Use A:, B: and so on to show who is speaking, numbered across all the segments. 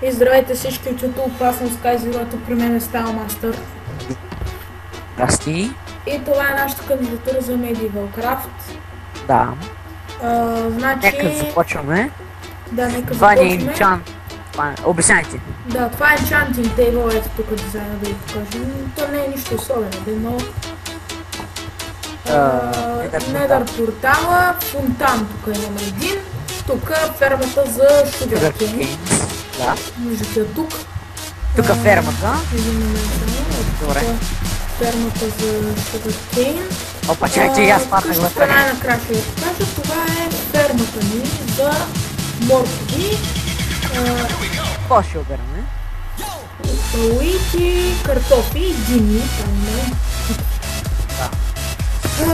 A: И здравейте всички от YouTube, аз съм SkyZero, тук при мен е Stylemaster.
B: Здрасти.
A: И това е нашата кандидатура за Medieval Craft.
B: Да.
A: Значи...
B: Нека започваме.
A: Да, нека
B: Това не е
A: започваме.
B: enchant. Обясняйте.
A: Да, това е Enchanting Table, ето тук дизайна да ви покажем. То не е нищо особено, но... Nether портала, фонтан тук имаме един. Тук фермата за Sugarcane.
B: Да.
A: Виждате я тук.
B: Тук фермата.
A: Един момент само.
B: Добре.
A: Фермата за Sugarcane.
B: Опа, чакайте, и аз паднах вътре.
A: Най-накрая ще ви покажа. Това е фермата ни за моркови.
B: Какво ще обираме?
A: Луити, картофи и дини.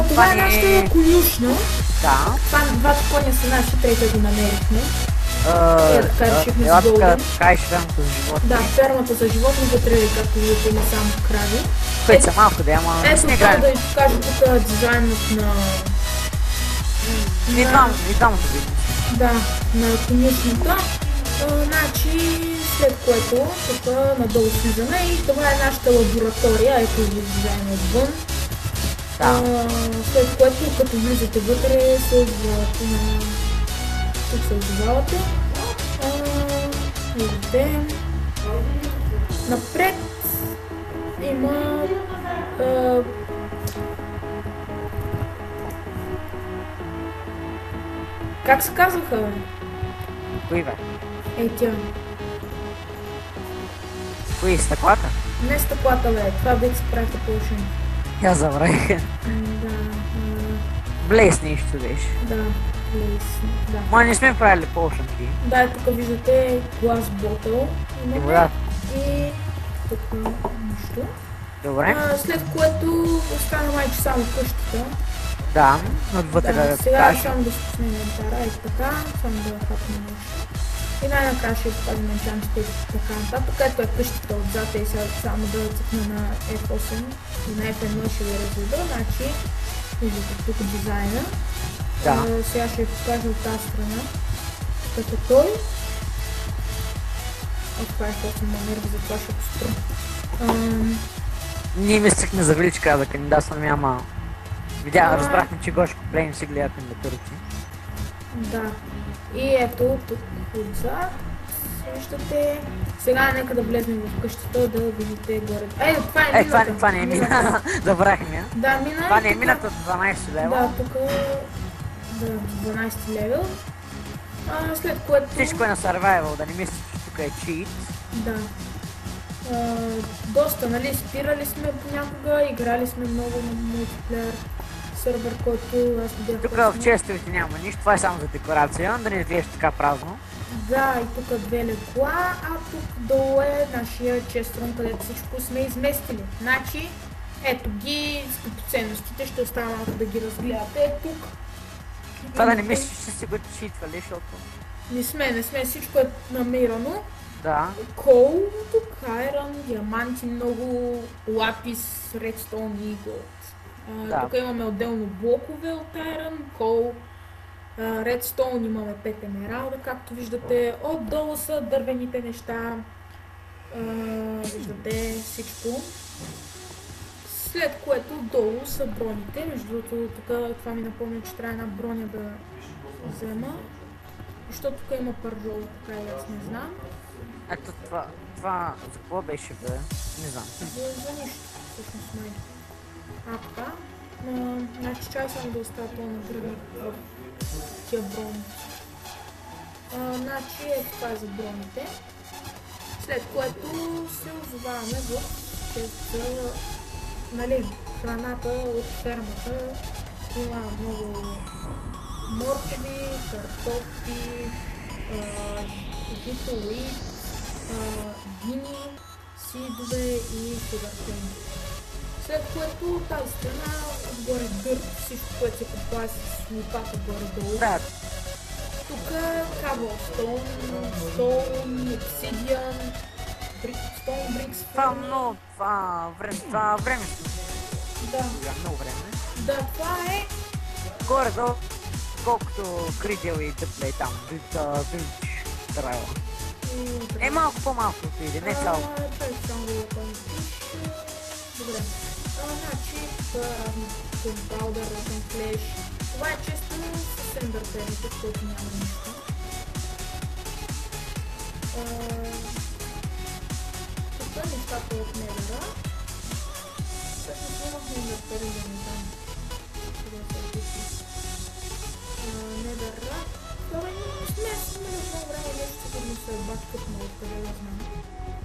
A: Това е нашата конюшна.
B: Да.
A: Двата коня са наши, третия го намерихме. Така решихме с Голден.
B: Така и фермата за животни.
A: Да, фермата за животни вътре, както виждате, има само крави.
B: Които са малко да, ама
A: ето
B: не
A: това
B: граем.
A: да ви покажа тук дизайнът на...
B: И двамата видим.
A: Да, на конюшната. Значи, след което тук надолу слизаме и това е нашата лаборатория, ето ви дизайна отвън.
B: Да.
A: След което, като влизате вътре, се отзовавате на... Тук се отзовавате. Виждате. Напред има... Как се казваха, бе?
B: Кои бе?
A: Ей тя.
B: Кои? Стъклата?
A: Не стъклата, бе. Това бе се правите по-ушен.
B: Я забравих.
A: Да.
B: Блейс нещо беше.
A: Да. Блейс. Да.
B: Ма не сме правили potion tea.
A: Да, тук виждате глас ботъл.
B: И вода.
A: И тук нищо.
B: Добре.
A: След което остана майче само къщата.
B: Да, отвътре да
A: Сега
B: покажа.
A: само да спусне инвентара, ето така, само да хапне нещо. И най-накрая ще покажем енчантите и така нататък. Ето е къщата отзад и сега само да цъкна на F8 и на F1 ще ви разведа. Значи, виждате тук дизайна.
B: Да.
A: Сега ще ви покажа от тази страна. Като той. Това е F8 манер, за това ще го спра.
B: Ние мислехме за гличка да кандидатстваме, ама разбрахме, че Гошко Плейн си гледа кандидатурите.
A: Да. И ето тук отзад. Виждате. Сега нека да влезем в къщата, да видите горе. Това е мината.
B: Това не е мина. Забравихме я.
A: Да, мина.
B: Това не е мината от 12 лева.
A: Да, тук да, 12 левел. След което...
B: Всичко е на survival, да не мислиш, че тук е cheat.
A: Да. Доста, нали, спирали сме понякога, играли сме много на мултиплеер сервер, който аз бях...
B: Тук в честовете няма нищо, това е само за декорация, да не изглежда така празно.
A: Да, и тук две легла, а тук долу е нашия честрон, където всичко сме изместили. Значи, ето ги скъпоценностите, ще остана малко да ги разгледате. Тук.
B: Това да не мислиш, че си го читвали, защото...
A: Не сме, всичко е намирано.
B: Да.
A: Кол, тук, айрон, диаманти много, лапис, редстоун и голд.
B: Да.
A: Тук имаме отделно блокове от айрон, кол, редстоун имаме 5 емералда, както виждате. Отдолу са дървените неща. Виждате всичко. След което долу са броните. Между другото, тук това ми напомня, че трябва една броня да взема. Защото тук има пържол, така и аз не знам.
B: Ето това за какво беше, бе? Не знам.
A: За нищо, всъщност май. Така. Значи чай само да оставя пълна дръга в тия брони. Значи това е за броните. След което се озоваваме в нали, храната от фермата. Има много моркови, картофи, жито, уит, дини, сидове и сугаркейн. След което тази страна отгоре дърт, всичко, което се купува с лопата горе-долу.
B: Да.
A: Тук каблстоун, стоун, обсидиан, стоун, брикс.
B: Това време.
A: Да.
B: Много време.
A: Да, това е...
B: Горе-долу, колкото Кридел и Дъплей там, Бридж Драйва. Е, малко по-малко отиде, не цяло.
A: Това е само да пише. Добре. Значи, разни компаудър, разен флеш. Това е често с ендърперите, в който няма нищо. Тук е нещата от Недъра. Всъщност имахме ендърпери, да не знам. Това се описи. Недъра. Това не сме смели много време нещо, сигурно се е бакъпно, откъде да знам.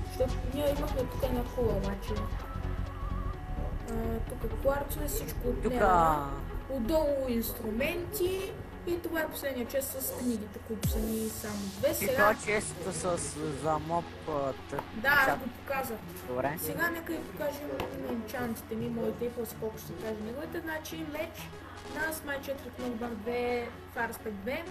A: Защото ние имахме тук една кула, обаче. Тук кварцове, всичко от Недъра. Отдолу инструменти. И това е последния чест с книгите, които са ни само две.
B: И това често с за моб...
A: Да, аз го показах.
B: Добре.
A: Сега нека ви покажем енчантите ми, моите и после колко ще кажа неговите. Значи меч на Smite 4 Knockback 2, Fire Spec 2,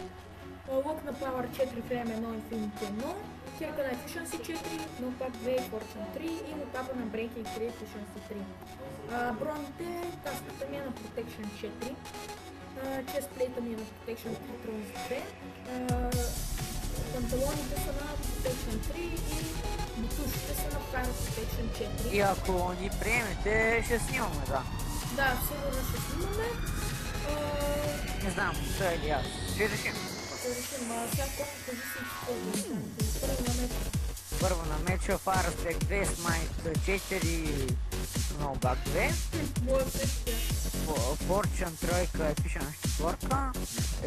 A: лук на Power 4, Frame 1, Infinity 1, хирка на Efficiency 4, Knockback 2, Fortune 3 и лукапа на Breaking 3, Efficiency 3. Броните, каската ми е на Protection 4. Честплейта ми е на Protection 3 Thrones 2, панталоните са на Protection 3 и бутушите са на Fire Protection 4.
B: И ако ни приемете, ще снимаме, да.
A: Да, сигурно ще снимаме.
B: Не знам, това или аз. Ще решим.
A: Ще решим, сега колко кажи всичко. Първо на меча.
B: Първо на меча Fire Spec 2, Smite 4, Knockback 2.
A: Моя същия.
B: Fortune 3, Efficient 4,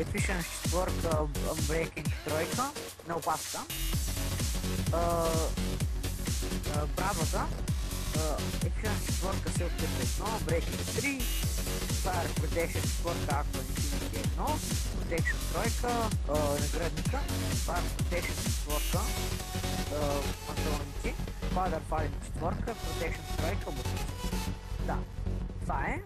B: Efficient 4, Breaking 3, на опаска. Бравата, Efficient 4, Silk 1, Breaking 3, Fire Protection 4, Aqua Infinity 1, Protection 3, наградника, Fire Protection 4, панталоните, Powder Falling 4, Protection 3, бутици. Да, това е.